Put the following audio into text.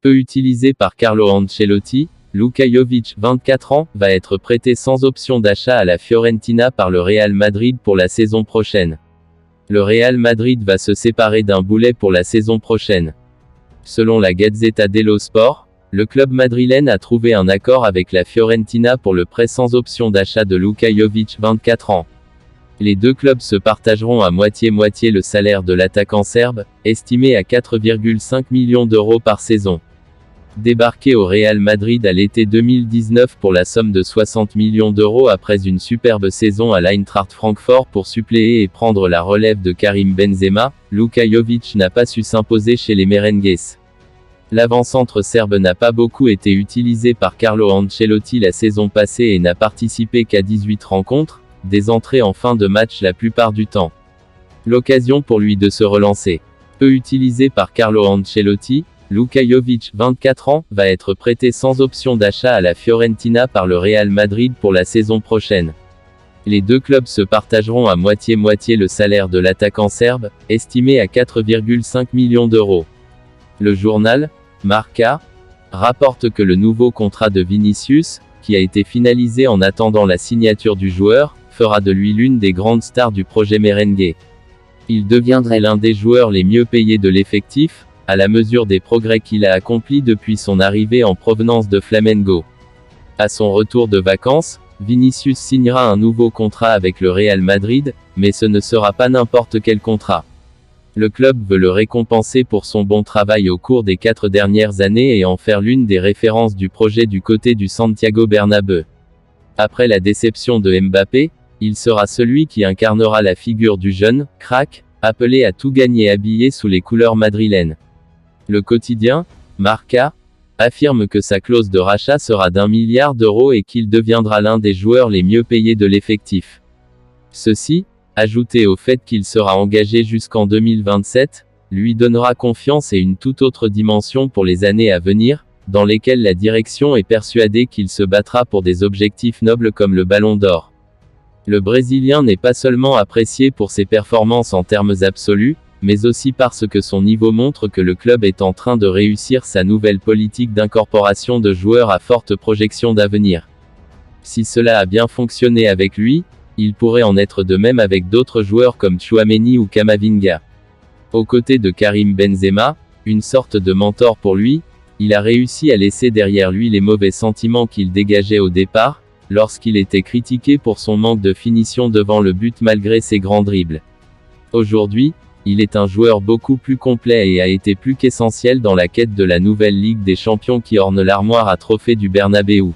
Peu utilisé par Carlo Ancelotti, Luka Jovic, 24 ans, va être prêté sans option d'achat à la Fiorentina par le Real Madrid pour la saison prochaine. Le Real Madrid va se séparer d'un boulet pour la saison prochaine. Selon la Gazzetta dello Sport, le club madrilène a trouvé un accord avec la Fiorentina pour le prêt sans option d'achat de Luka Jovic, 24 ans. Les deux clubs se partageront à moitié-moitié le salaire de l'attaquant serbe, estimé à 4,5 millions d'euros par saison. Débarqué au Real Madrid à l'été 2019 pour la somme de 60 millions d'euros après une superbe saison à l'Eintracht Francfort pour suppléer et prendre la relève de Karim Benzema, Luka Jovic n'a pas su s'imposer chez les merengues. L'avant-centre serbe n'a pas beaucoup été utilisé par Carlo Ancelotti la saison passée et n'a participé qu'à 18 rencontres, des entrées en fin de match la plupart du temps. L'occasion pour lui de se relancer. Peu utilisé par Carlo Ancelotti, Luka Jovic, 24 ans, va être prêté sans option d'achat à la Fiorentina par le Real Madrid pour la saison prochaine. Les deux clubs se partageront à moitié-moitié le salaire de l'attaquant serbe, estimé à 4,5 millions d'euros. Le journal, Marca, rapporte que le nouveau contrat de Vinicius, qui a été finalisé en attendant la signature du joueur, fera de lui l'une des grandes stars du projet merengue. Il deviendrait l'un des joueurs les mieux payés de l'effectif, à la mesure des progrès qu'il a accomplis depuis son arrivée en provenance de Flamengo. À son retour de vacances, Vinicius signera un nouveau contrat avec le Real Madrid, mais ce ne sera pas n'importe quel contrat. Le club veut le récompenser pour son bon travail au cours des 4 dernières années et en faire l'une des références du projet du côté du Santiago Bernabéu. Après la déception de Mbappé, il sera celui qui incarnera la figure du jeune crack, appelé à tout gagner habillé sous les couleurs madrilènes. Le quotidien, Marca, affirme que sa clause de rachat sera d'1 milliard d'euros et qu'il deviendra l'un des joueurs les mieux payés de l'effectif. Ceci, ajouté au fait qu'il sera engagé jusqu'en 2027, lui donnera confiance et une toute autre dimension pour les années à venir, dans lesquelles la direction est persuadée qu'il se battra pour des objectifs nobles comme le Ballon d'Or. Le Brésilien n'est pas seulement apprécié pour ses performances en termes absolus, mais aussi parce que son niveau montre que le club est en train de réussir sa nouvelle politique d'incorporation de joueurs à forte projection d'avenir. Si cela a bien fonctionné avec lui, il pourrait en être de même avec d'autres joueurs comme Tchouaméni ou Camavinga. Aux côtés de Karim Benzema, une sorte de mentor pour lui, il a réussi à laisser derrière lui les mauvais sentiments qu'il dégageait au départ, lorsqu'il était critiqué pour son manque de finition devant le but malgré ses grands dribbles. Aujourd'hui, il est un joueur beaucoup plus complet et a été plus qu'essentiel dans la quête de la nouvelle Ligue des Champions qui orne l'armoire à trophées du Bernabéu.